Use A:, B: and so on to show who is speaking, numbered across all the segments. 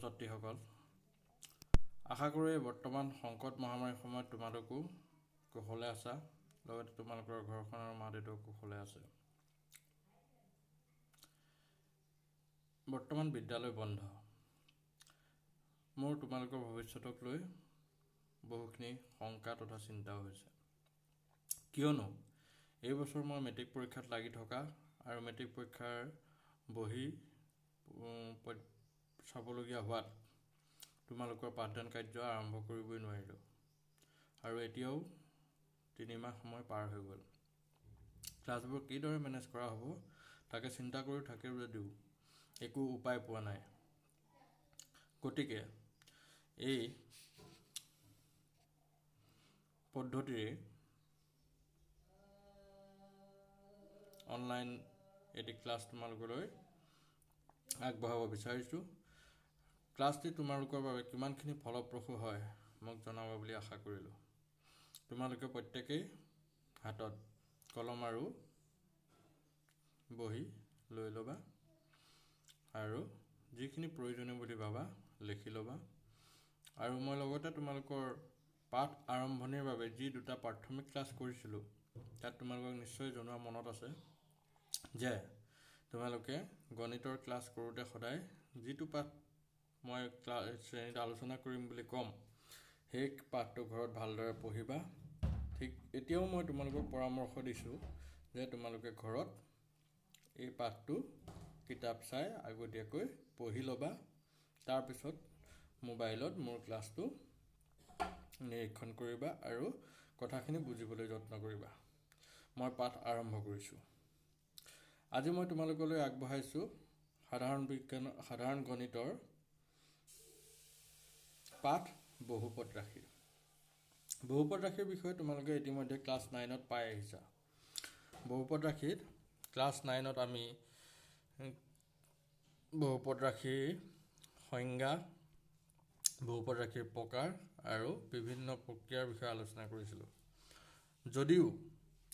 A: ছাত্ৰীসকল আশা কৰোঁ এই বৰ্তমান সংকট মহামাৰীৰ সময়ত তোমালোকো কুশলে আছা লগতে তোমালোকৰ ঘৰখনৰ মা দেউতাও কুশলে আছে বৰ্তমান বিদ্যালয় বন্ধ মোৰ তোমালোকৰ ভৱিষ্যতক লৈ বহুখিনি শংকা তথা চিন্তাও হৈছে কিয়নো এই বছৰ মই মেট্ৰিক পৰীক্ষাত লাগি থকা আৰু মেট্ৰিক পৰীক্ষাৰ বহি চাবলগীয়া হোৱাত তোমালোকৰ পাঠদান কাৰ্য আৰম্ভ কৰিবই নোৱাৰিলোঁ আৰু এতিয়াও 3 মাহ সময় পাৰ হৈ গ'ল ক্লাছবোৰ কিদৰে মেনেজ কৰা হ'ব তাকে চিন্তা কৰি থাকিও যদিও একো উপায় পোৱা নাই গতিকে এই পদ্ধতিৰে অনলাইন এটি ক্লাছ তোমালোকলৈ আগবঢ়াব বিচাৰিছোঁ ক্লাছটি তোমালোকৰ বাবে কিমানখিনি ফলপ্ৰসূ হয় মোক জনাব বুলি আশা কৰিলোঁ তোমালোকে প্ৰত্যেকেই হাতত কলম আৰু বহি লৈ ল'বা আৰু যিখিনি প্ৰয়োজনীয় বুলি ভাবা লিখি ল'বা আৰু মই লগতে তোমালোকৰ পাঠ আৰম্ভণিৰ বাবে যি দুটা প্ৰাথমিক ক্লাছ কৰিছিলোঁ তাত তোমালোকক নিশ্চয় জনোৱা মনত আছে যে তোমালোকে গণিতৰ ক্লাছ কৰোঁতে সদায় যিটো পাঠ মই শ্ৰেণীত আলোচনা কৰিম বুলি ক'ম সেই পাঠটো ঘৰত ভালদৰে পঢ়িবা ঠিক এতিয়াও মই তোমালোকক পৰামৰ্শ দিছোঁ যে তোমালোকে ঘৰত এই পাঠটো কিতাপ চাই আগতীয়াকৈ পঢ়ি ল'বা তাৰপিছত মোবাইলত মোৰ ক্লাছটো নিৰীক্ষণ কৰিবা আৰু কথাখিনি বুজিবলৈ যত্ন কৰিবা মই পাঠ আৰম্ভ কৰিছোঁ আজি মই তোমালোকলৈ আগবঢ়াইছোঁ সাধাৰণ গণিতৰ পাঠ বহুপদ ৰাশি বহুপদ ৰাশিৰ বিষয়ে তোমালোকে ইতিমধ্যে ক্লাছ 9ত পাই আহিছা বহুপদ ৰাশিত ক্লাছ 9ত আমি বহুপদ ৰাশিৰ সংজ্ঞা বহুপদ ৰাশিৰ প্ৰকাৰ আৰু বিভিন্ন প্ৰক্ৰিয়াৰ বিষয়ে আলোচনা কৰিছিলোঁ যদিও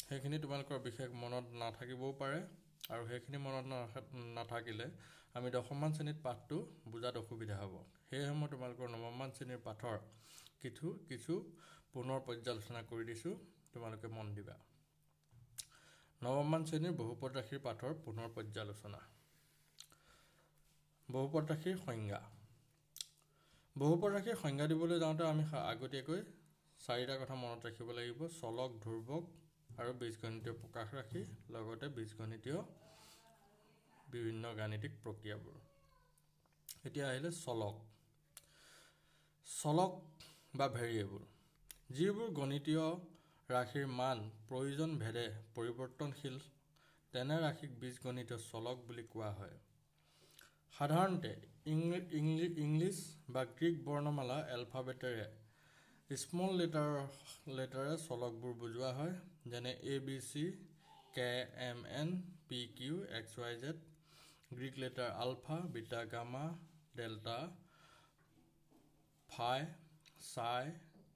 A: সেইখিনি তোমালোকৰ বিশেষ মনত নাথাকিবও পাৰে আৰু সেইখিনি মনত নাথাকিলে আমি 10মান শ্ৰেণীত পাঠটো বুজাত অসুবিধা হ'ব সেয়েহে মই তোমালোকৰ 9মান শ্ৰেণীৰ পাঠৰ কিছু পুনৰ পৰ্যালোচনা কৰি দিছোঁ তোমালোকে মন দিবা 9মান শ্ৰেণীৰ বহুপদ ৰাশিৰ পাঠৰ পুনৰ পৰ্যালোচনা বহুপদ ৰাশিৰ সংজ্ঞা বহুপদ ৰাশিৰ সংজ্ঞা দিবলৈ যাওঁতে আমি আগতীয়াকৈ 4টা কথা মনত ৰাখিব লাগিব চলক ধ্ৰুৱক আৰু বীজগণিতীয় প্ৰকাশ ৰাশি লগতে বীজগণিতীয় বিভিন্ন গাণিতিক প্ৰক্ৰিয়াবোৰ এতিয়া আহিলে চলক বা ভেৰিয়েবল যিবোৰ গণিতীয় ৰাশিৰ মান প্ৰয়োজন ভেদে পৰিৱৰ্তনশীল তেনে ৰাশিক বীজগণিতীয় চলক বুলি কোৱা হয় সাধাৰণতে ইংলিছ বা গ্ৰীক বৰ্ণমালা এলফাবেটেৰে স্মল লেটাৰে চলকবোৰ বুজোৱা হয় যেনে ABC KMN PQ XYZ Greek letter alpha beta gamma delta phi chi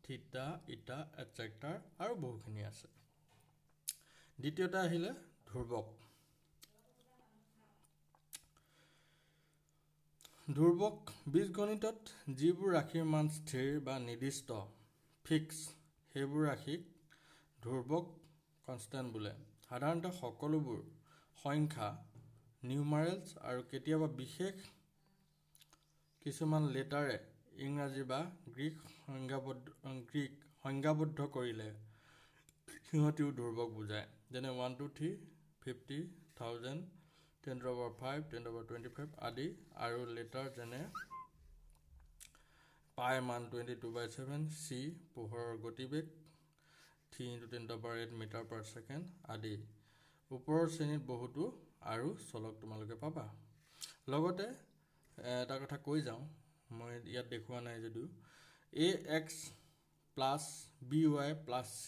A: theta ইটা এটচেট্ৰা আৰু বহুখিনি আছে দ্বিতীয়তে আহিলে ধ্ৰুৱক বীজগণিতত যিবোৰ ৰাশিৰ মান স্থিৰ বা নিৰ্দিষ্ট ফিক্স সেইবোৰ ৰাশিক ধ্ৰুৱক কনষ্টেণ্ট বোলে সাধাৰণতে সকলোবোৰ সংখ্যা নিউমাৰেলছ আৰু কেতিয়াবা বিশেষ কিছুমান লেটাৰে ইংৰাজী বা গ্ৰীক সংজ্ঞাবদ্ধ কৰিলে সিহঁতিও ধ্ৰুৱক বুজায় যেনে 1 2 3 50 1000 10 to the power 5 10 to the power 25 আদি আৰু লেটাৰ যেনে পাই মান 22/7 চি পোহৰৰ গতিবেগ 3 × 10 to the power 8 metre per second আদি ওপৰৰ শ্ৰেণীত বহুতো আৰু চলক তোমালোকে পাবা লগতে এটা কথা কৈ যাওঁ মই ইয়াত দেখুওৱা নাই যদিও ax + by + c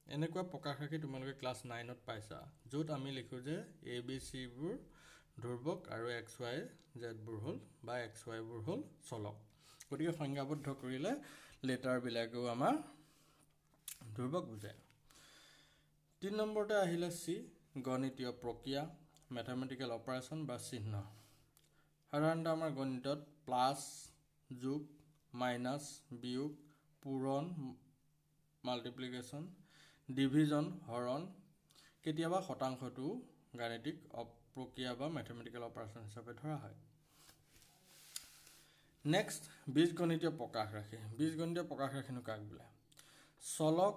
A: এনেকুৱা প্ৰকাশ ৰাখি তোমালোকে ক্লাছ 9ত পাইছা য'ত আমি লিখোঁ যে ABC বোৰ ধ্ৰুৱক আৰু XYZ বোৰ হ'ল বা XY বোৰ হ'ল চলক গতিকে সংজ্ঞাবদ্ধ কৰিলে লেটাৰবিলাকেও আমাৰ ধ্ৰুৱক বুজায় 3 নম্বৰতে আহিলে C গণিতীয় প্ৰক্ৰিয়া মেথমেটিকেল অপাৰেশ্যন বা চিহ্ন সাধাৰণতে আমাৰ গণিতত প্লাছ যোগ মাইনাছ বিয়োগ পূৰণ মাল্টিপ্লিকেশ্যন ডিভিজন হৰণ কেতিয়াবা শতাংশটো গাণিতিক প্ৰক্ৰিয়া বা মেথমেটিকেল অপাৰেশ্যন হিচাপে ধৰা হয়। নেক্সট বীজগণিতীয় প্ৰকাশ ৰাশি। বীজগণিতীয় প্ৰকাশ ৰাশিনো কাক বোলে? চলক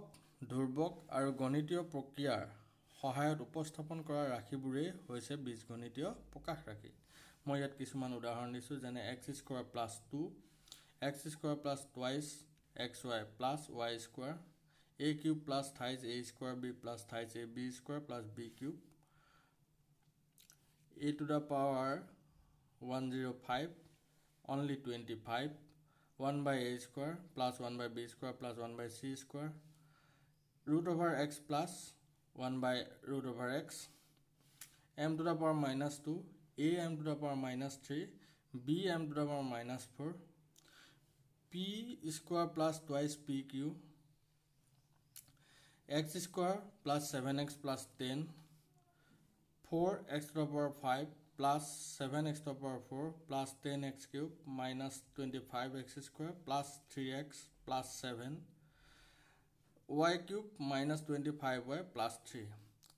A: ধ্ৰুৱক আৰু গণিতীয় প্ৰক্ৰিয়াৰ সহায়ত উপস্থাপন কৰা ৰাশিবোৰেই হৈছে বীজগণিতীয় প্ৰকাশ ৰাশি। মই ইয়াত কিছুমান উদাহৰণ দিছোঁ, যেনে x² + 2, x² + twice xy + y², a³ + thighs a²b + thighs ab² + b³ a⁻105 only 25 1/a² + 1/b² + 1/c² √x + 1/√x m⁻⁻2 am⁻⁻3 bm⁻⁻4 p² + twice pq x² + 7x + 10 4x⁵ plus 7x⁴ plus 10x³ minus 25x² plus 3x plus 7 y³ minus 25y plus 3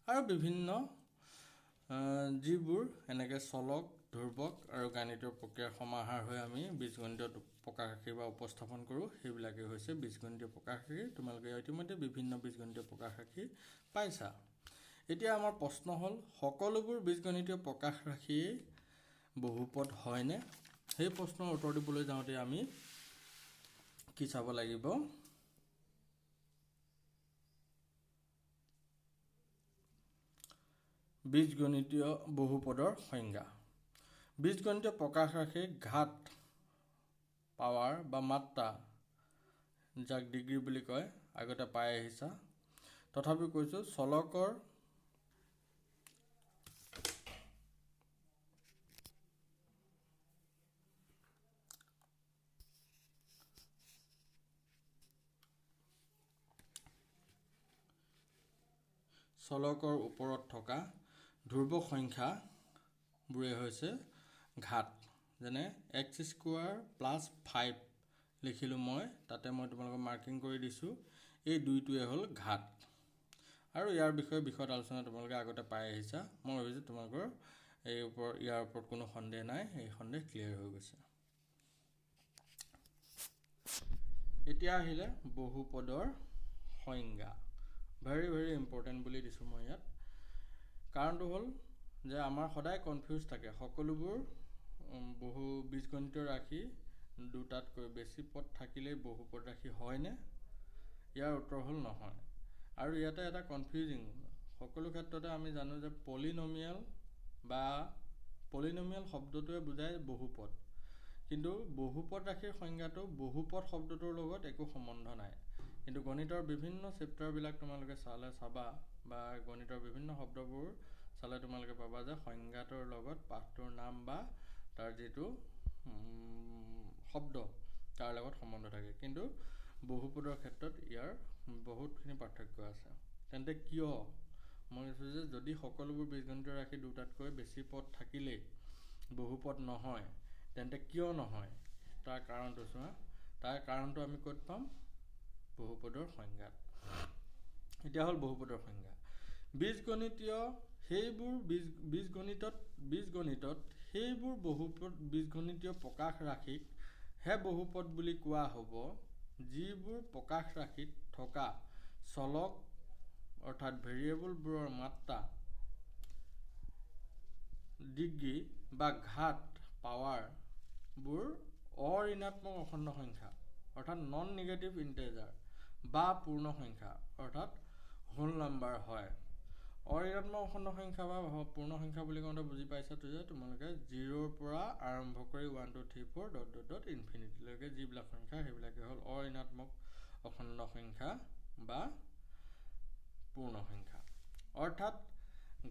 A: আৰু বিভিন্ন যিবোৰ এনেকৈ চলক ধ্ৰুৱক আৰু গাণিতীয় প্ৰক্ৰিয়াৰ সমাহাৰ হৈ আমি বীজগণিতীয় প্ৰকাশ ৰাশি বা উপস্থাপন কৰোঁ, সেইবিলাকেই হৈছে বীজগণিতীয় প্ৰকাশ ৰাশি। তোমালোকে ইতিমধ্যে বিভিন্ন বীজগণিতীয় প্ৰকাশ ৰাশি পাইছা। এতিয়া আমাৰ প্ৰশ্ন হ'ল, সকলোবোৰ বীজগণিতীয় প্ৰকাশ ৰাশিয়ে বহুপদ হয়নে? সেই প্ৰশ্নৰ উত্তৰ দিবলৈ যাওঁতে আমি কি চাব লাগিব? বীজগণিতীয় বহুপদৰ সংজ্ঞা। বীজগণিতীয় প্ৰকাশ ৰাশিৰ ঘাত পাৱাৰ বা মাত্ৰা, যাক ডিগ্ৰী বুলি কয়, আগতে পাই আহিছা। তথাপি কৈছোঁ, চলকৰ ওপৰত থকা ধ্ৰুৱ সংখ্যাবোৰে হৈছে ঘাত। যেনে x² + 5 লিখিলোঁ মই, তাতে মই তোমালোকক মাৰ্কিং কৰি দিছোঁ। এই দুইটোৱে হ'ল ঘাত। আৰু ইয়াৰ বিষয়ত আলোচনা তোমালোকে আগতে পাই আহিছা। মই ভাবিছোঁ তোমালোকৰ ইয়াৰ ওপৰত কোনো সন্দেহ নাই, এই সন্দেহ ক্লিয়াৰ হৈ গৈছে। এতিয়া আহিলে বহুপদৰ সংজ্ঞা। ভেৰি ইম্পৰ্টেণ্ট বুলি দিছোঁ মই ইয়াত। কাৰণটো হ'ল যে আমাৰ সদায় কনফিউজ থাকে, সকলোবোৰ বহু বীজগণিতীয় ৰাশি দুটাতকৈ বেছি পদ থাকিলেই বহুপদ ৰাশি হয়নে? ইয়াৰ উত্তৰ হ'ল নহয়। আৰু ইয়াতে এটা কনফিউজিং, সকলো ক্ষেত্ৰতে আমি জানো যে পলিনমিয়েল শব্দটোৱে বুজায় বহুপদ, কিন্তু বহুপদ ৰাশিৰ সংজ্ঞাটো বহুপদ শব্দটোৰ লগত একো সম্বন্ধ নাই। কিন্তু গণিতৰ বিভিন্ন চেপ্টাৰবিলাক তোমালোকে চাবা বা গণিতৰ বিভিন্ন শব্দবোৰ চালে তোমালোকে পাবা যে সংজ্ঞাটোৰ লগত পাঠটোৰ নাম বা তাৰ যিটো শব্দ তাৰ লগত সম্বন্ধ থাকে। কিন্তু বহুপদৰ ক্ষেত্ৰত ইয়াৰ বহুতখিনি পাৰ্থক্য আছে। তেন্তে কিয়? মই কৈছোঁ যে যদি সকলোবোৰ বীজগণিতীয় ৰাশি দুটাতকৈ বেছি পদ থাকিলেই বহুপদ নহয়, তেন্তে কিয় নহয়? তাৰ কাৰণটো চোৱা। তাৰ কাৰণটো আমি ক'ত পাম? বহুপদৰ সংজ্ঞাত। এতিয়া হ'ল বহুপদৰ সংজ্ঞা। বীজগণিতত সেইবোৰ বহুপদ বীজগণিতীয় প্ৰকাশ ৰাশিক হে বহুপদ বুলি কোৱা হ'ব, যিবোৰ প্ৰকাশ ৰাশিত থকা চলক অৰ্থাৎ ভেৰিয়েবলবোৰৰ মাত্ৰা, ডিগ্ৰী বা ঘাত পাৱাৰবোৰ অঋণাত্মক অখণ্ড সংখ্যা অৰ্থাৎ নন নিগেটিভ ইণ্টেজাৰ বা পূৰ্ণ সংখ্যা অৰ্থাৎ হোল নাম্বাৰ হয়। অঋণাত্মক অখণ্ড সংখ্যা বা পূৰ্ণ সংখ্যা বুলি কওঁতে বুজি পাইছা যে তোমালোকে 0ৰ পৰা আৰম্ভ কৰি 1 2 3 4 ... ইনফিনিটিলৈকে যিবিলাক সংখ্যা সেইবিলাকে হ'ল অঋণাত্মক অখণ্ড সংখ্যা বা পূৰ্ণ সংখ্যা। অৰ্থাৎ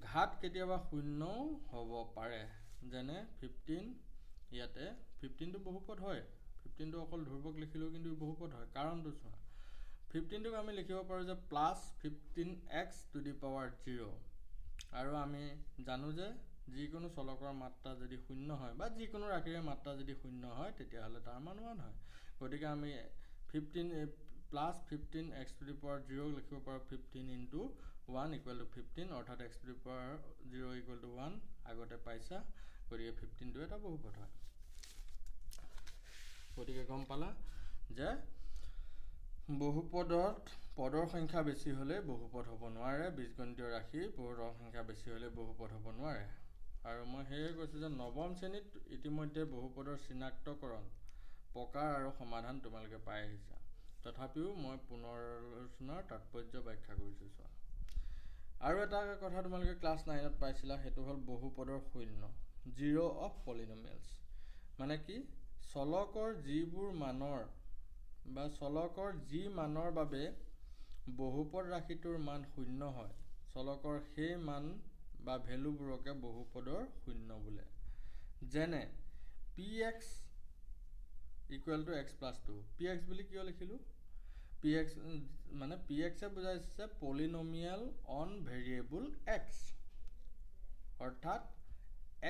A: ঘাত কেতিয়াবা শূন্যও হ'ব পাৰে। যেনে 15, ইয়াতে 15টো বহুপদ হয়। 15টো অকল ধ্ৰুৱক লিখিলেও কিন্তু বহুপদ হয়। কাৰণটো চোৱা, 15টোক আমি লিখিব পাৰোঁ যে +15x⁻0, আৰু আমি জানো যে যিকোনো চলকৰ মাত্ৰা যদি শূন্য হয় বা যিকোনো ৰাশিৰে মাত্ৰা যদি শূন্য হয় তেতিয়াহ'লে তাৰ মান 1 হয়। গতিকে আমি 15 plus 15 x to the power 0 লিখিব পাৰোঁ 15 ইনটু 1 ইকুৱেল টু 15 অৰ্থাৎ x to the power 0 equal to 1 আগতে পাইছা। গতিকে 15টো এটা বহুপদ হয়। গতিকে গম পালা যে বহুপদত পদৰ সংখ্যা বেছি হ'লে বহুপদ হ'ব নোৱাৰে, বীজগণিতীয় ৰাশি পদৰ সংখ্যা বেছি হ'লে বহুপদ হ'ব নোৱাৰে। আৰু মই সেয়ে কৈছোঁ যে নৱম শ্ৰেণীত ইতিমধ্যে বহুপদৰ চিনাক্তকৰণ প্ৰকাৰ আৰু সমাধান তোমালোকে পাই আহিছা। তথাপিও মই পুনৰালোচনাৰ তাৎপৰ্য ব্যাখ্যা কৰিছোঁ চোৱা। আৰু এটা কথা তোমালোকে ক্লাছ 9ত পাইছিলা, সেইটো হ'ল বহুপদৰ শূন্য, জিৰ' অফ পলিনমিয়েলছ। মানে কি, চলকৰ যিবোৰ মানৰ বা চলকৰ যি মানৰ বাবে বহুপদ ৰাশিটোৰ মান শূন্য হয়, চলকৰ সেই মান বা ভেলুবোৰকে বহুপদৰ শূন্য বোলে। যেনে px equal to x plus 2। px বুলি কিয় লিখিলোঁ? px মানে px বুজাইছে পলিনমিয়েল অন ভেৰিয়েবল x, অৰ্থাৎ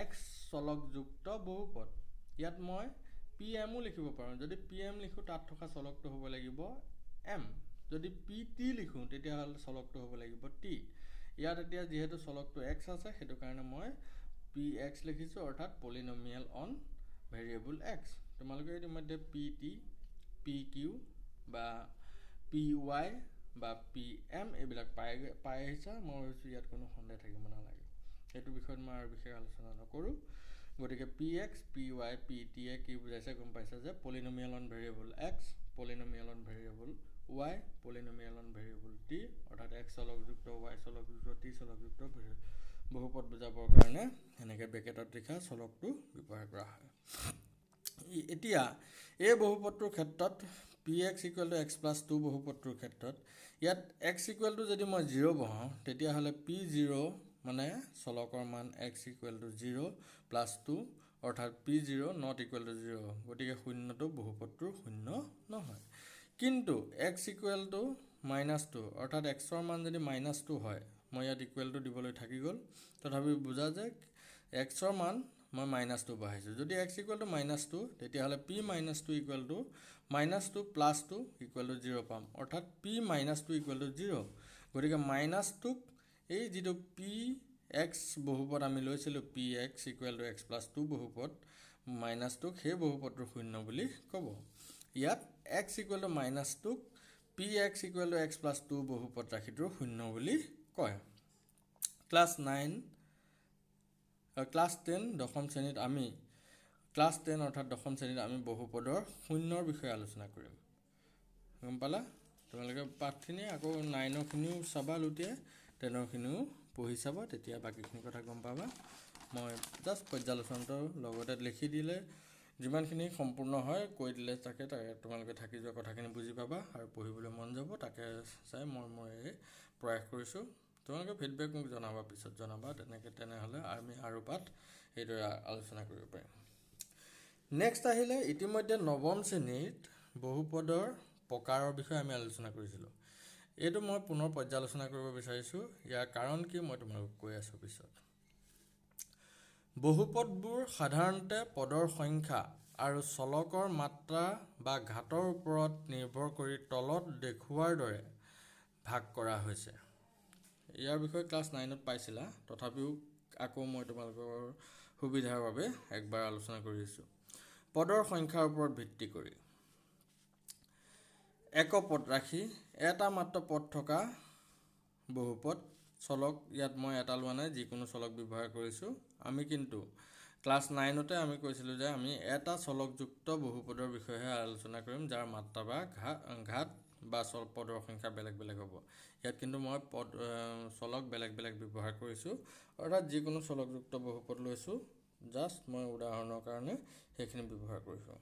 A: x চলকযুক্ত বহুপদ। ইয়াত মই pmও লিখিব পাৰোঁ। যদি pm লিখোঁ তাত থকা চলকটো হ'ব লাগিব m। যদি pt লিখোঁ তেতিয়াহ'লে চলকটো হ'ব লাগিব t। ইয়াত এতিয়া যিহেতু চলকটো x আছে সেইটো কাৰণে মই px লিখিছোঁ, অৰ্থাৎ পলিনমিয়েল অন ভেৰিয়েবল x। তোমালোকে ইতিমধ্যে pt, pq বা py বা pm এইবিলাক পাই আহিছা। মই ভাবিছোঁ ইয়াত কোনো সন্দেহ থাকিব নালাগে। সেইটো বিষয়ত মই আৰু বিশেষ আলোচনা নকৰোঁ। গতিকে px, py, pt এ কি বুজাইছে গম পাইছে যে polynomial on variable x, polynomial on variable y, polynomial on variable t, অৰ্থাৎ x চলকযুক্ত y চলকযুক্ত t চলকযুক্ত বহুপদ বুজাবৰ কাৰণে এনেকৈ ব্ৰেকেটত লিখা চলকটো ব্যৱহাৰ কৰা হয়। এতিয়া এই বহুপদটোৰ ক্ষেত্ৰত px equal to x plus 2 বহুপদটোৰ ক্ষেত্ৰত ইয়াত x ইকুৱেল টু যদি মই 0 বহাওঁ তেতিয়াহ'লে p0 মানে চলকৰ মান x ইকুৱেল টু 0 প্লাছ 2 অৰ্থাৎ p0 নট ইকুৱেল টু 0। গতিকে শূন্যটো বহুপদটোৰ শূন্য নহয়। কিন্তু x ইকুৱেল টু -2 অৰ্থাৎ xৰ মান যদি -2 হয়, মই ইয়াত ইকুৱেল টু দিবলৈ থাকি গ'ল। তথাপি বুজা যে xৰ মান মই -2 বহাইছোঁ। যদি x ইকুৱেল টু -2 তেতিয়াহ'লে p -2 equal to -2 plus 2 equal to 0 পাম, অৰ্থাৎ p -2 ইকুৱেল টু 0। গতিকে -2ক এই যিটো px বহুপদ আমি লৈছিলোঁ px equal to x plus 2 বহুপদ, -2ক সেই বহুপদটোৰ শূন্য বুলি ক'ব। ইয়াত x ইকুৱেল টু -2ক px equal to x plus 2 বহুপদ ৰাশিটোৰ শূন্য বুলি কয়। ক্লাছ 10 দশম শ্ৰেণীত আমি ক্লাছ 10 অৰ্থাৎ দশম শ্ৰেণীত আমি বহুপদৰ শূন্যৰ বিষয়ে আলোচনা কৰিম। গম পালা? তোমালোকে পাঠখিনি আকৌ 9ৰখিনিও চাবা, লুটিয়াই 10ৰখিনিও পঢ়ি চাবা, তেতিয়া বাকীখিনি কথা গম পাবা। মই জাষ্ট পৰ্যালোচনাটো লগতে লিখি দিলে যিমানখিনি সম্পূৰ্ণ হয় কৈ দিলে তাকে তোমালোকে থাকি যোৱা কথাখিনি বুজি পাবা আৰু পঢ়িবলৈ মন যাব। তাকে চাই মই প্ৰয়াস কৰিছোঁ। তোমালোকে ফিডবেক মোক জনাবা, পিছত জনাবা। তেনেহ'লে আমি আৰু পাঠ এইদৰে আলোচনা কৰিব পাৰিম। নেক্সট আহিলে ইতিমধ্যে নৱম শ্ৰেণীত বহুপদৰ প্ৰকাৰৰ বিষয়ে আমি আলোচনা কৰিছিলোঁ। এইটো মই পুনৰ পৰ্যালোচনা কৰিব বিচাৰিছোঁ। ইয়াৰ কাৰণ কি মই তোমালোকক কৈ আছোঁ পিছত। বহুপদবোৰ সাধাৰণতে পদৰ সংখ্যা আৰু চলকৰ মাত্ৰা বা ঘাতৰ ওপৰত নিৰ্ভৰ কৰি তলত দেখুওৱাৰ দৰে ভাগ কৰা হৈছে। ইয়াৰ বিষয়ে ক্লাছ 9ত পাইছিলা, তথাপিও আকৌ মই তোমালোকৰ সুবিধাৰ বাবে একবাৰ আলোচনা কৰিছোঁ। পদৰ সংখ্যাৰ ওপৰত ভিত্তি কৰি একপদ ৰাশি, এটা মাত্ৰ পদ থকা বহুপদ চলক, ইয়াত মই এটা লোৱা নাই, যিকোনো চলক ব্যৱহাৰ কৰিছোঁ। আমি কিন্তু ক্লাছ 9তে আমি কৈছিলোঁ যে আমি এটা চলকযুক্ত বহুপদৰ বিষয়েহে আলোচনা কৰিম, যাৰ মাত্ৰা বা ঘাত বা পদৰ সংখ্যা বেলেগ বেলেগ হ'ব। ইয়াত কিন্তু মই চলক বেলেগ বেলেগ ব্যৱহাৰ কৰিছোঁ, অৰ্থাৎ যিকোনো চলকযুক্ত বহুপদ লৈছোঁ, জাষ্ট মই উদাহৰণৰ কাৰণে সেইখিনি ব্যৱহাৰ কৰিছোঁ।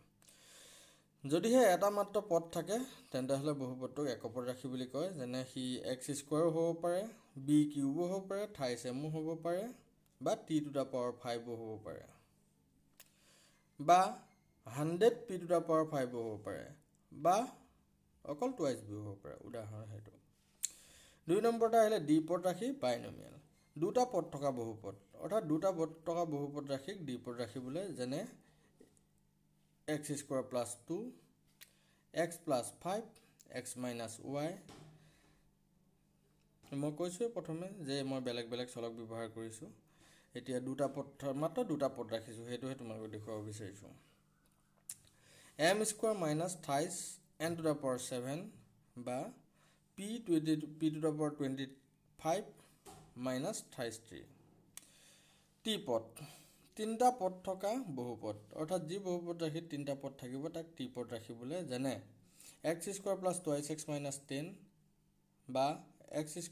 A: যদিহে এটা মাত্ৰ পদ থাকে তেন্তে হ'লে বহুপদটোক একপদ ৰাশি বুলি কয়। যেনে সি x² হ'ব পাৰে, b³ হ'ব পাৰে, থাইছ m হ'ব পাৰে, বা t⁵ হ'ব পাৰে, বা 100p⁵ হ'ব পাৰে, বা অকল টুৱাইচ b হ'ব পাৰে। উদাহৰণ সেইটো। 2 নম্বৰতে আহিলে দ্বিপদ ৰাশি বাইনমিয়েল। দুটা পদ থকা বহুপদ, অৰ্থাৎ দুটা পদ থকা বহুপদ ৰাশিক দ্বিপদ ৰাখিবলৈ যেনে x² + 2 x + 5 x - y মই কৈছোঁৱে প্ৰথমে যে মই বেলেগ বেলেগ চলক ব্যৱহাৰ কৰিছোঁ এতিয়া দুটা পদ মাত্ৰ দুটা পদ ৰাখিছোঁ সেইটোহে তোমালোকক দেখুৱাব বিচাৰিছোঁ m² - 28 n⁻7 বা p⁻25 - 33 টি পদ তিনিটা পদ থকা বহুপদ অৰ্থাৎ যি বহুপদ ৰাশিত তিনিটা পদ থাকিব তাক টি পদ ৰাখিবলৈ যেনে x² + 2x - 10 বা x² +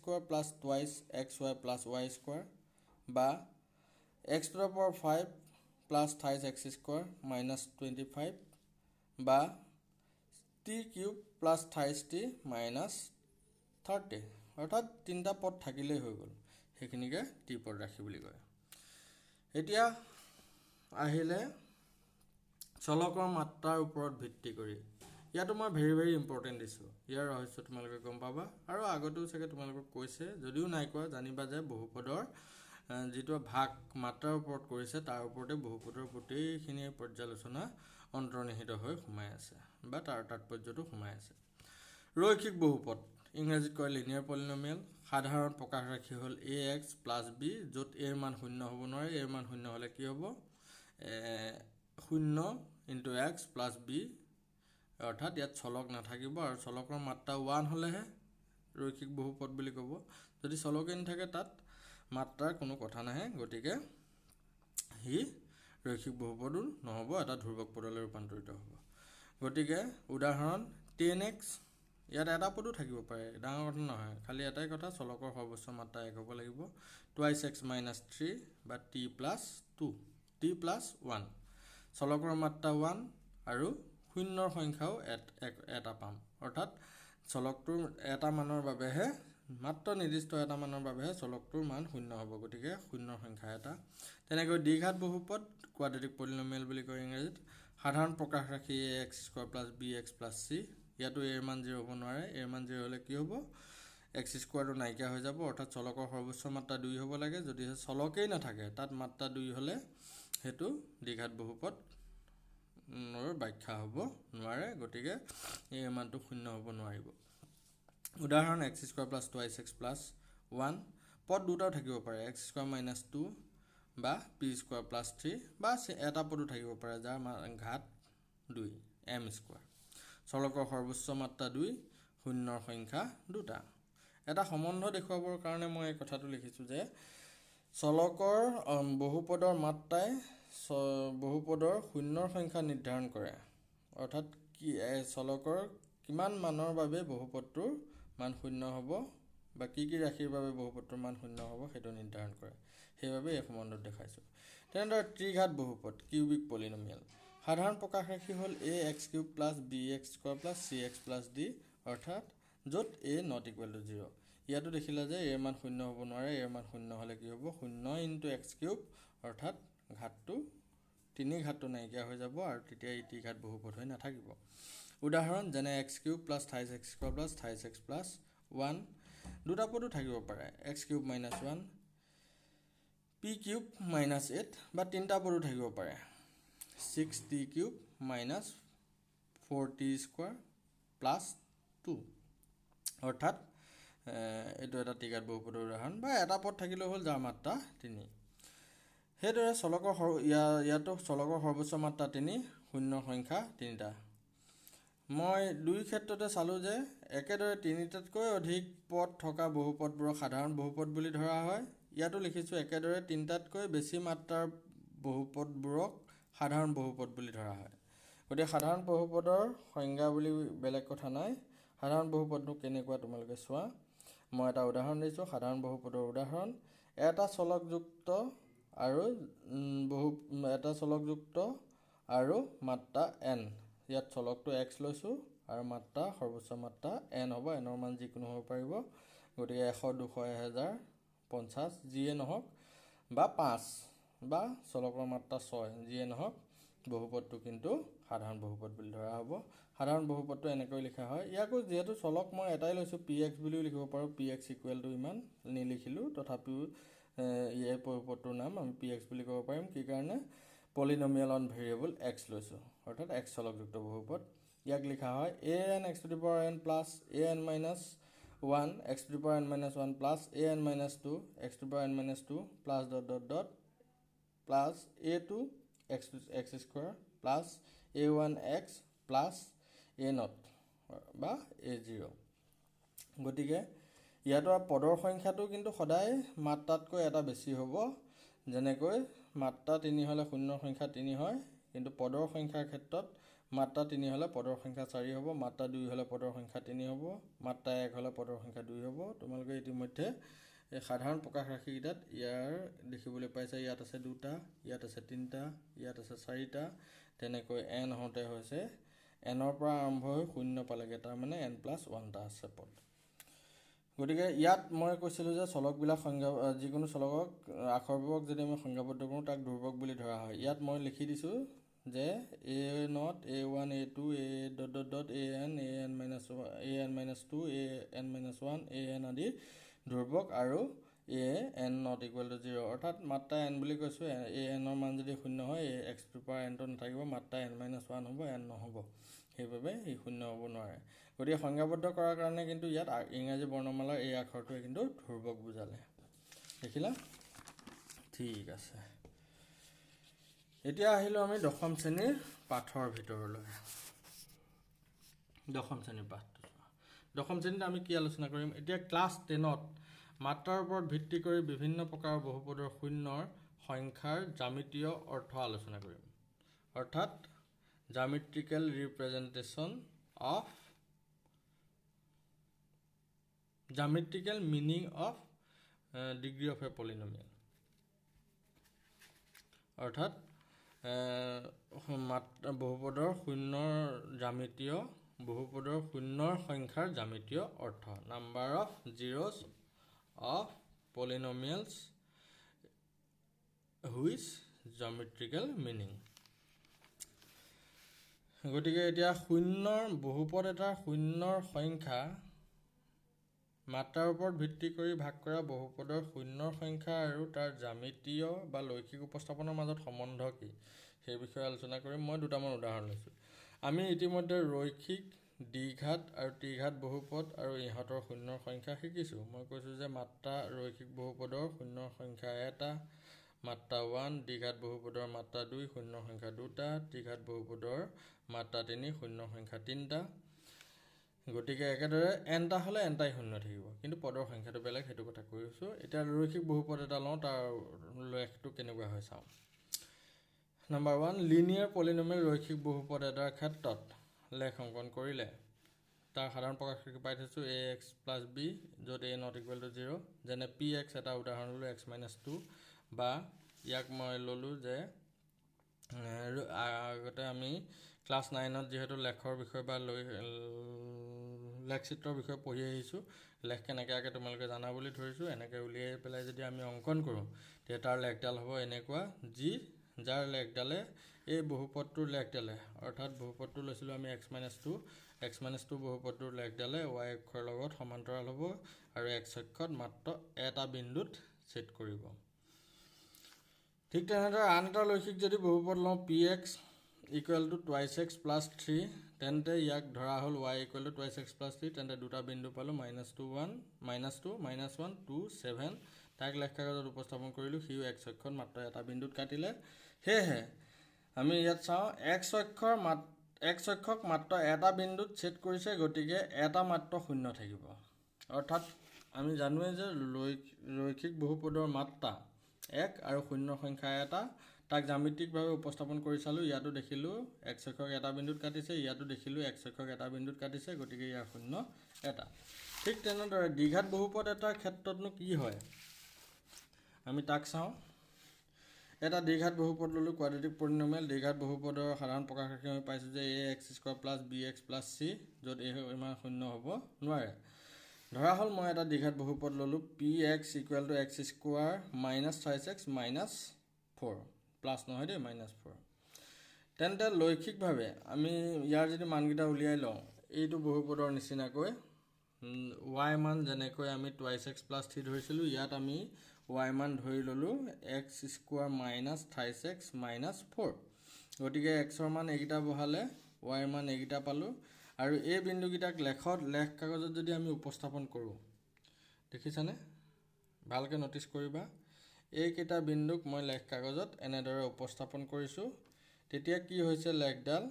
A: 2xy + y² বা x⁻5 + 28x² - 25 বা t³ + 28t - 30 অৰ্থাৎ তিনিটা পদ থাকিলেই হৈ গ'ল সেইখিনিকে টি পদ ৰাশি বুলি কয় এতিয়া আহিলে চলকৰ মাত্ৰাৰ ওপৰত ভিত্তি কৰি ইয়াতো মই ভেৰি ইম্পৰ্টেণ্ট দিছোঁ ইয়াৰ ৰহস্য তোমালোকে গম পাবা আৰু আগতেও চাগে তোমালোকক কৈছে যদিও নাই কোৱা জানিবা যে বহুপদৰ যিটো ভাগ মাত্ৰাৰ ওপৰত কৰিছে তাৰ ওপৰতে বহুপদৰ গোটেইখিনি পৰ্যালোচনা অন্তৰ্নিহিত হৈ সোমাই আছে বা তাৰ তাৎপৰ্যটো সোমাই আছে ৰৈখিক বহুপদ ইংৰাজীত কয় লিনিয়াৰ পলিনমিয়েল সাধাৰণ প্ৰকাশ ৰাশি হ'ল ax + b য'ত a ৰ মান 0 হ'ব নোৱাৰে a ৰ মান 0 হ'লে কি হ'ব 0 × x + b অৰ্থাৎ ইয়াত চলক নাথাকিব আৰু চলকৰ মাত্ৰা 1 হ'লেহে ৰৈখিক বহুপদ বুলি ক'ব যদি চলকে নাথাকে তাত মাত্ৰাৰ কোনো কথা নাহে গতিকে হি ৰৈখিক বহুপদো নহ'ব এটা ধ্ৰুৱক পদলৈ ৰূপান্তৰিত হ'ব গতিকে উদাহৰণ 10x ইয়াত এটা পদো থাকিব পাৰে ডাঙৰ কথা নহয় খালি এটাই কথা চলকৰ সৰ্বোচ্চ মাত্ৰা 1 হ'ব লাগিব 2x - 3 বা t + 2 t + 1 চলকৰ মাত্ৰা 1 আৰু শূন্যৰ সংখ্যাও এটা পাম অৰ্থাৎ চলকটোৰ এটা মানৰ বাবেহে মাত্ৰ নিৰ্দিষ্ট এটা মানৰ বাবেহে চলকটোৰ মান 0 হ'ব গতিকে শূন্যৰ সংখ্যা এটা তেনেকৈ দ্বিঘাত বহুপদ কোৱাড্ৰেটিক পলিনমিয়েল বুলি কয় ইংৰাজীত সাধাৰণ প্ৰকাশ ৰাশি ax² + bx + c ইয়াতো a ৰ মান 0 হ'ব নোৱাৰে a ৰ মান 0 হ'লে কি হ'ব x² নাইকিয়া হৈ যাব অৰ্থাৎ চলকৰ সৰ্বোচ্চ মাত্ৰা 2 হ'ব লাগে যদি চলকেই নাথাকে তাত মাত্ৰা 2 হ'লে সেইটো দ্বিঘাত বহুপদ ব্যাখ্যা হ'ব নোৱাৰে গতিকে এই মানটো 0 হ'ব নোৱাৰিব উদাহৰণ x² + 2x + 1 পদ দুটাও থাকিব পাৰে x² - 2 বা p² + 3 বা এটা পদো থাকিব পাৰে যাৰ ঘাত 2 m² চলকৰ সৰ্বোচ্চ মাত্ৰা 2 শূন্যৰ সংখ্যা দুটা এটা সম্বন্ধ দেখুৱাবৰ কাৰণে মই এই কথাটো লিখিছোঁ যে চলকৰ বহুপদৰ মাত্ৰাই বহুপদৰ শূন্যৰ সংখ্যা নিৰ্ধাৰণ কৰে অৰ্থাৎ কি চলকৰ কিমান মানৰ বাবে বহুপদটোৰ মান 0 হ'ব বা কি ৰাশিৰ বাবে বহুপদটোৰ মান 0 হ'ব সেইটো নিৰ্ধাৰণ কৰে সেইবাবে এই সম্বন্ধত দেখাইছোঁ তেনেদৰে ত্ৰিঘাত বহুপদ কিউবিক পলিনমিয়েল সাধাৰণ প্ৰকাশ ৰাশি হ'ল ax³ + bx² + cx + d অৰ্থাৎ য'ত a ≠ 0 ইয়াতো দেখিলা যে a ৰ মান 0 হ'ব নোৱাৰে a ৰ মান 0 হ'লে কি হ'ব 0 × x³ অৰ্থাৎ ঘাতটো তিনি ঘাতটো নাইকিয়া হৈ যাব আৰু তেতিয়া ই ত্ৰিঘাত বহুপদ হৈ নাথাকিব উদাহৰণ যেনে x³ + 28x² + 28x + 1 দুটা পদো থাকিব পাৰে x³ - 1 p³ - 8 বা তিনিটা পদো থাকিব পাৰে 6t³ - 4t² + 2 অৰ্থাৎ এইটো এটা ত্ৰিঘাত বহুপদৰ উদাহৰণ বা এটা পদ থাকিলেও হ'ল যাৰ মাত্ৰা 3 সেইদৰে ইয়াতো চলকৰ সৰ্বোচ্চ মাত্ৰা 3 শূন্যৰ সংখ্যা 3টা মই দুই ক্ষেত্ৰতে চালোঁ যে একেদৰে তিনিটাতকৈ অধিক পদ থকা বহুপদবোৰক সাধাৰণ বহুপদ বুলি ধৰা হয় ইয়াতো লিখিছোঁ একেদৰে তিনিটাতকৈ বেছি মাত্ৰাৰ বহুপদবোৰক সাধাৰণ বহুপদ বুলি ধৰা হয় গতিকে সাধাৰণ বহুপদৰ সংজ্ঞা বুলি বেলেগ কথা নাই সাধাৰণ বহুপদটো কেনেকুৱা তোমালোকে চোৱা মই এটা উদাহৰণ দিছোঁ সাধাৰণ বহুপদৰ উদাহৰণ এটা চলকযুক্ত আৰু মাত্ৰা n ইয়াত চলকটো x লৈছোঁ আৰু মাত্ৰা সৰ্বোচ্চ মাত্ৰা n হ'ব n ৰ মান যিকোনো হ'ব পাৰিব গতিকে 100 200 1000 50 যিয়ে নহওক বা 5 বা চলকৰ মাত্ৰা 6 যিয়ে নহওক বহুপদটো কিন্তু সাধাৰণ বহুপদ বুলি ধৰা হ'ব সাধাৰণ বহুপদটো এনেকৈ লিখা হয় ইয়াকো যেহেতু চলক মই এটাই লৈছোঁ px বুলিও লিখিব পাৰোঁ px = ইমান নিলিখিলোঁ তথাপিও এই বহুপদটোৰ নাম আমি px বুলি ক'ব পাৰিম কি কাৰণে পলিনমিয়েল অন ভেৰিয়েবল x লৈছোঁ অৰ্থাৎ x চলকযুক্ত বহুপদ ইয়াক লিখা হয় an x to the power n plus an minus 1 x to the power n minus 1 plus an minus 2 x to the power n minus 2 plus dot dot dot plus a2 x square plus a1x plus a naught বা a0 গতিকে ইয়াতো পদৰ সংখ্যাটো কিন্তু সদায় মাত্ৰাতকৈ এটা বেছি হ'ব যেনেকৈ মাত্ৰা 3 হলে শূন্যৰ সংখ্যা 3 হয় কিন্তু পদৰ সংখ্যাৰ ক্ষেত্ৰত মাত্ৰা 3 হলে পদৰ সংখ্যা 4 হ'ব মাত্ৰা 2 হলে পদৰ সংখ্যা 3 হ'ব মাত্ৰা 1 হলে পদৰ সংখ্যা 2 হ'ব তোমালোকে ইতিমধ্যে এই সাধাৰণ প্ৰকাশ ৰাশি কিটাত ইয়াৰ দেখিবলৈ পাইছে ইয়াত আছে দুটা ইয়াত আছে তিনটা ইয়াত আছে চাৰিটা তেনেকৈ n হতে হৈছে n ৰ পৰা আৰম্ভ হৈ শূন্য পালেগে তাৰ মানে n+1 টা আছে পদ গতিকে ইয়াত মই কৈছিলো যে চলকবিলাক সংজ্ঞা যিকোনো চলকক আখৰবোৰক যদি আমি সংজ্ঞাবদ্ধ কৰোঁ তাক ধ্ৰুৱক বুলি ধৰা হয় ইয়াত মই লিখি দিছো যে a0 a1 a2 a dot dot dot an -2 an -1 an আদি ধ্ৰুৱক আৰু an not equal to 0 অৰ্থাৎ মাত্ৰা n বুলি কৈছো an ৰ মান যদি শূন্য হয় x to the power n টো নাথাকিব মাত্ৰা n-1 হ'ব n নহ'ব সেইবাবে ই শূন্য হ'ব নোৱাৰে গতিকে সংজ্ঞাবদ্ধ কৰাৰ কাৰণে কিন্তু ইয়াত ইংৰাজী বৰ্ণমালাৰ এই আখৰটোৱে কিন্তু ধ্ৰুৱক বুজালে দেখিলা ঠিক আছে এতিয়া আহিলো আমি দশম শ্ৰেণীৰ পাঠৰ ভিতৰলৈ দশম শ্ৰেণীৰ পাঠটো দশম শ্ৰেণীত আমি কি আলোচনা কৰিম এতিয়া ক্লাছ 10ত মাত্ৰাৰ ওপৰত ভিত্তি কৰি বিভিন্ন প্ৰকাৰৰ বহুপদৰ শূন্যৰ সংখ্যাৰ জ্যামিতীয় অৰ্থ আলোচনা কৰিম অৰ্থাৎ geometrical representation of geometrical meaning of degree of a polynomial অৰ্থাৎ বহুপদৰ শূন্যৰ জ্যামিতীয় বহুপদৰ শূন্যৰ সংখ্যাৰ জ্যামিতীয় অৰ্থ number of zeros of polynomials which geometrical meaning গতিকে এতিয়া শূন্যৰ বহুপদ এটাৰ শূন্যৰ সংখ্যা মাত্ৰাৰ ওপৰত ভিত্তি কৰি ভাগ কৰা বহুপদৰ শূন্যৰ সংখ্যা আৰু তাৰ জ্যামিতীয় বা লৈখিক উপস্থাপনৰ মাজত সম্বন্ধ কি সেই বিষয়ে আলোচনা কৰিম মই দুটামান উদাহৰণ লৈছো আমি ইতিমধ্যে ৰৈখিক দ্বিঘাত আৰু ত্ৰিঘাত বহুপদ আৰু ইহঁতৰ শূন্যৰ সংখ্যা শিকিছো মই কৈছো যে মাত্ৰা ৰৈখিক বহুপদৰ শূন্যৰ সংখ্যা এটা মাত্ৰা 1 দ্বিঘাত বহুপদৰ মাত্ৰা 2 শূন্যৰ সংখ্যা 2টা ত্ৰিঘাত বহুপদৰ মাত্ৰা 3 শূন্যৰ সংখ্যা 3টা গতিকে একেদৰে nটা হলে nটাই শূন্য থাকিব কিন্তু পদৰ সংখ্যাটো বেলেগ হেতু কথা কৈছো এতিয়া ৰৈখিক বহুপদ এটা লওঁ তাৰ লেখটো কেনেকুৱা হয় চাওঁ নাম্বাৰ 1 লিনিয়াৰ পলিনমিয়েল ৰৈখিক বহুপদ এটাৰ ক্ষেত্ৰত লেখ অংকন কৰিলে তাৰ সাধাৰণ প্ৰকাশ পাই থৈছো ax + b য'ত a not equal to 0 যেনে px এটা উদাহৰণ ললো x - 2 বা ইয়াক মই ললো যে আগতে আমি ক্লাস 9ত যেহেতু লেখৰ বিষয় বা লেখ চিত্ৰৰ বিষয় পঢ়ি আহিছো লেখ কেনেকৈ আগে তোমালোকে জানা বুলি ধৰিছো এনেকৈ উলিয়াই পেলাই যদি আমি অংকন কৰো তে তাৰ লেখডাল হ'ব এনেকুৱা যি যাৰ লেখডালে এই বহুপদটোৰ লেখডালে অৰ্থাৎ বহুপদটো লৈছিলো আমি x - 2 বহুপদটোৰ লেখডালে y অক্ষৰ লগত সমান্তৰাল হ'ব আৰু x অক্ষত মাত্ৰ এটা বিন্দুত ছেদ কৰিব ঠিক তেনেদৰে আন এটা লৈখিক যদি বহুপদ লওঁ px = 2x + 3 তেন্তে ইয়াক ধৰা হ'ল y = 2x + 3 তেন্তে দুটা বিন্দু পালো -2 1 -2 -1 2 7 তাক লেখ কাগজত উপস্থাপন কৰিলো হিউ x অক্ষত মাত্ৰ এটা বিন্দুত কাটিলে হেহে আমি ইয়াত চাওঁ x অক্ষক মাত্ৰ এটা বিন্দুত ছেদ কৰিছে গতিকে এটা মাত্ৰ শূন্য থাকিব অৰ্থাৎ আমি জানোৱে যে ৰৈখিক বহুপদৰ মাত্ৰা 1 আৰু শূন্য সংখ্যা এটা তাক জ্যামিতিকভাৱে উপস্থাপন কৰি চালো ইয়াতো দেখিলো x অক্ষক এটা বিন্দুত কাটিছে ইয়াতো দেখিলো x অক্ষক এটা বিন্দুত কাটিছে গতিকে ইয়াৰ শূন্য এটা ঠিক তেনেদৰে দ্বিঘাত বহুপদ এটাৰ ক্ষেত্ৰতনো কি হয় আমি তাক চাওঁ এটা দ্বিঘাত বহুপদ ললো কোৱাড্ৰেটিক পলিনমিয়েল দ্বিঘাত বহুপদৰ সাধাৰণ প্ৰকাশ ৰাখি আমি পাইছো যে ax² + bx + c য'ত a ইমান শূন্য হ'ব নোৱাৰে ধৰা হল মই এটা দ্বিঘাত বহুপদ ললো px = x² - 3x - 4 প্লাস নহয় দে -4 তেন্তে লৈখিকভাৱে আমি ইয়াৰ যদি মানকেইটা উলিয়াই লওঁ এইটো বহুপদৰ নিচিনাকৈ y মান যেনেকৈ আমি 2x + 3 ধৰিছিলো ইয়াত আমি y মান ধৰি ল'লোঁ x² - 28x - 4 গতিকে x ৰ মান এইকেইটা বহালে y ৰ মান এইকেইটা পালোঁ আৰু এই বিন্দুকেইটাক লেখ কাগজত যদি আমি উপস্থাপন কৰোঁ দেখিছানে ভালকৈ নটিচ কৰিবা এইকেইটা বিন্দুক মই লেখ কাগজত এনেদৰে উপস্থাপন কৰিছোঁ তেতিয়া কি হৈছে লেখডাল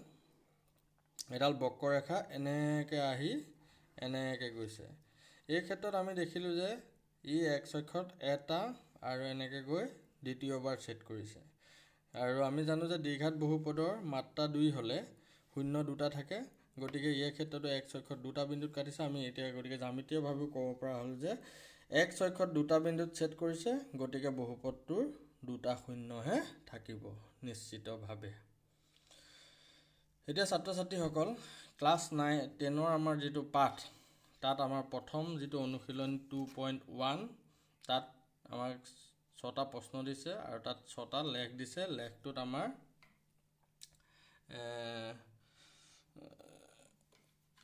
A: এডাল বক্ৰৰেখা এনেকৈ আহি এনেকৈ গৈছে এই ক্ষেত্ৰত আমি দেখিলোঁ যে ই x অক্ষত এটা আৰু এনেকৈ গৈ দ্বিতীয়বাৰ ছেদ কৰিছে আৰু আমি জানো যে দ্বিঘাত বহুপদৰ মাত্ৰা 2 হ'লে শূন্য দুটা থাকে গতিকে এই ক্ষেত্ৰতো x অক্ষত দুটা বিন্দুত কাটিছে আমি এতিয়া গতিকে জ্যামিতীয়ভাৱে ক'ব পৰা হ'ল যে x অক্ষত দুটা বিন্দুত ছেদ কৰিছে গতিকে বহুপদটোৰ দুটা শূন্যহে থাকিব নিশ্চিতভাৱে এতিয়া ছাত্ৰ ছাত্ৰীসকল ক্লাছ 10ৰ আমাৰ যিটো পাঠ তাত আমাৰ প্ৰথম যিটো অনুশীলন 2.1 তাত আমাক 6টা প্ৰশ্ন দিছে আৰু তাত 6টা লেখ দিছে লেখটোত আমাৰ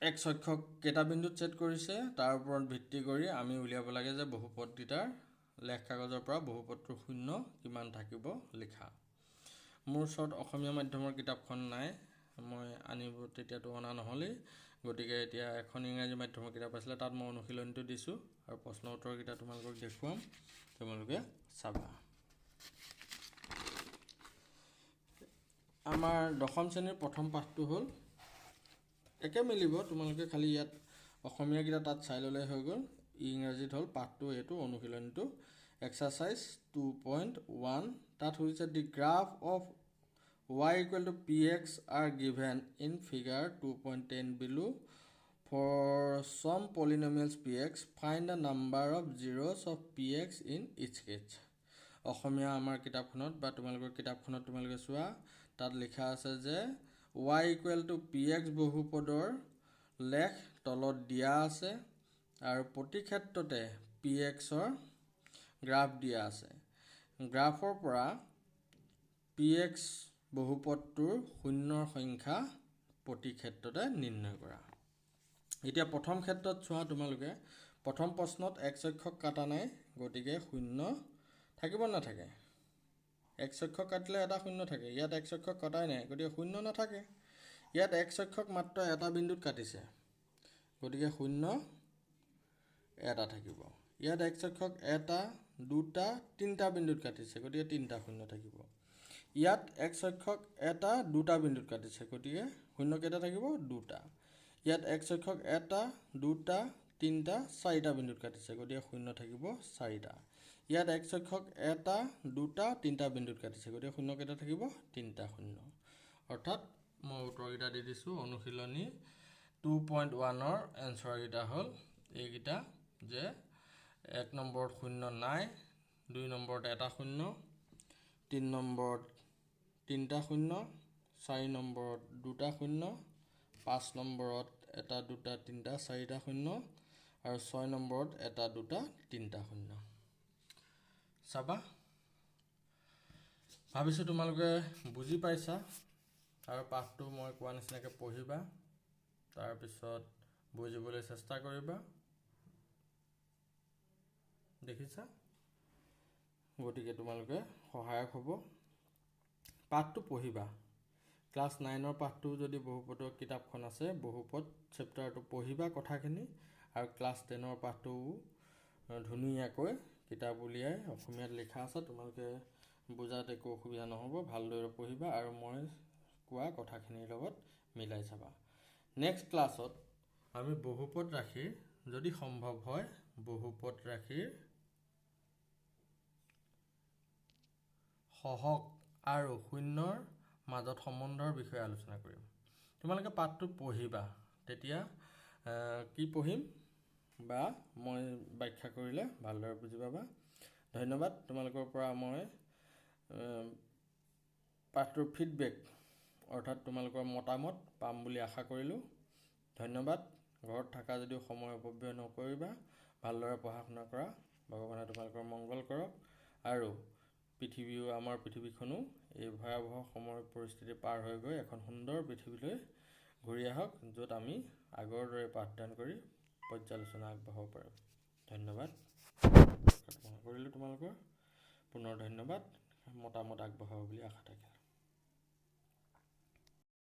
A: x অক্ষক কেইটা বিন্দুত ছেদ কৰিছে তাৰ ওপৰত ভিত্তি কৰি আমি উলিয়াব লাগে যে বহুপদকেইটাৰ লেখ কাগজৰ পৰা বহুপদটোৰ শূন্য কিমান থাকিব লিখা মোৰ ওচৰত অসমীয়া মাধ্যমৰ কিতাপখন নাই মই আনিব তেতিয়াতো অনা নহ'লেই গতিকে এতিয়া এখন ইংৰাজী মাধ্যমৰ কিতাপ আছিলে তাত মই অনুশীলনটো দিছোঁ আৰু প্ৰশ্ন উত্তৰকেইটা তোমালোকক দেখুৱাম তোমালোকে চাবা আমাৰ দশম শ্ৰেণীৰ প্ৰথম পাঠটো হ'ল একে মিলিব তোমালোকে খালি ইয়াত অসমীয়াকেইটা তাত চাই ল'লে হৈ গ'ল ইংৰাজীত হ'ল পাঠটো এইটো অনুশীলনটো এক্সাৰচাইজ 2.1 তাত হৈছে the graph of y equal to px are given in figure 2.10 below for some polynomials px find the number of zeros of px in each case অসমীয়া আমাৰ কিতাপখনত বা তোমালোকৰ কিতাপখনত তোমালোকে চোৱা তাত লিখা আছে যে y equal to px বহুপদৰ লেখ তলত দিয়া আছে আৰু প্ৰতি ক্ষেত্ৰতে px ৰ গ্ৰাফ দিয়া আছে গ্ৰাফৰ পৰা px বহুপদটোৰ শূন্যৰ সংখ্যা প্ৰতি ক্ষেত্ৰতে নিৰ্ণয় কৰা এতিয়া প্ৰথম ক্ষেত্ৰত চোৱা তোমালোকে প্ৰথম প্ৰশ্নত x অক্ষক কাটা নাই গতিকে শূন্য থাকিব নাথাকে x অক্ষক কাটিলে এটা শূন্য থাকে ইয়াত x অক্ষক কটাই নাই গতিকে শূন্য নাথাকে ইয়াত x অক্ষক মাত্ৰ এটা বিন্দুত কাটিছে গতিকে শূন্য এটা থাকিব ইয়াত x অক্ষক এটা দুটা তিনটা বিন্দুত কাটিছে গতিকে তিনটা শূন্য থাকিব ইয়াত x অক্ষক এটা দুটা বিন্দুত কাটিছে গতিকে শূন্য কেইটা থাকিব দুটা ইয়াত x অক্ষক এটা দুটা তিনটা চাৰিটা বিন্দুত কাটিছে গতিকে শূন্য থাকিব চাৰিটা ইয়াত x অক্ষক এটা দুটা তিনটা বিন্দুত কাটিছে গতিকে শূন্য কেইটা থাকিব তিনটা শূন্য অৰ্থাৎ মই উত্তৰকেইটা দি দিছোঁ অনুশীলনী 2.1 ৰ এনসাৰকেইটা হ'ল এইকেইটা যে 1 নম্বৰত শূন্য নাই 2 নম্বৰত এটা শূন্য 3 নম্বৰত তিনটা শূন্য 4 নম্বৰত দুটা শূন্য 5 নম্বৰত এটা দুটা তিনটা চাৰিটা শূন্য আৰু 6 নম্বৰত এটা দুটা তিনটা শূন্য চাবা ভাবিছোঁ তোমালোকে বুজি পাইছা আৰু পাঠটো মই কোৱা নিচিনাকৈ পঢ়িবা তাৰ পিছত বুজিবলৈ চেষ্টা কৰিবা দেখিছা গতিকে তোমালোকে সহায়ক হ'ব পাঠটো পঢ়িবা ক্লাছ 9ৰ পাঠটো যদি বহুপদৰ কিতাপখন আছে বহুপদ চেপ্টাৰটো পঢ়িবা কথাখিনি আৰু ক্লাছ 10ৰ পাঠটো ধুনীয়াকৈ কিতাপ উলিয়াই অসমীয়াত লিখা আছে তোমালোকে বুজাত একো অসুবিধা নহ'ব ভালদৰে পঢ়িবা আৰু মই কোৱা কথাখিনিৰ লগত মিলাই চাবা নেক্সট ক্লাছত আমি বহুপদ ৰাশিৰ যদি সম্ভৱ হয় বহুপদ ৰাশিৰ সহগ আৰু শূন্যৰ মাজত সম্বন্ধৰ বিষয়ে আলোচনা কৰিম তোমালোকে পাঠটো পঢ়িবা তেতিয়া কি পঢ়িম বা মই ব্যাখ্যা কৰিলে ভালদৰে বুজি পাবা ধন্যবাদ তোমালোকৰ পৰা মই পাঠটোৰ ফিডবেক অৰ্থাৎ তোমালোকৰ মতামত পাম বুলি আশা কৰিলোঁ ধন্যবাদ ঘৰত থকা যদিও সময় অপব্যয় নকৰিবা ভালদৰে পঢ়া শুনা কৰা ভগৱানে তোমালোকৰ মংগল কৰক আৰু পৃথিৱীও আমাৰ পৃথিৱীখনো এই ভয়াৱহ সময় পৰিস্থিতি পাৰ হৈ গৈ এখন সুন্দৰ পৃথিৱীলৈ ঘূৰি আহক য'ত আমি আগৰ দৰে পাঠদান কৰি পৰ্যালোচনা আগবঢ়াব পাৰোঁ ধন্যবাদ আশা কৰিলোঁ তোমালোকৰ পুনৰ ধন্যবাদ, মতামত আগবঢ়াব বুলি আশা থাকিল।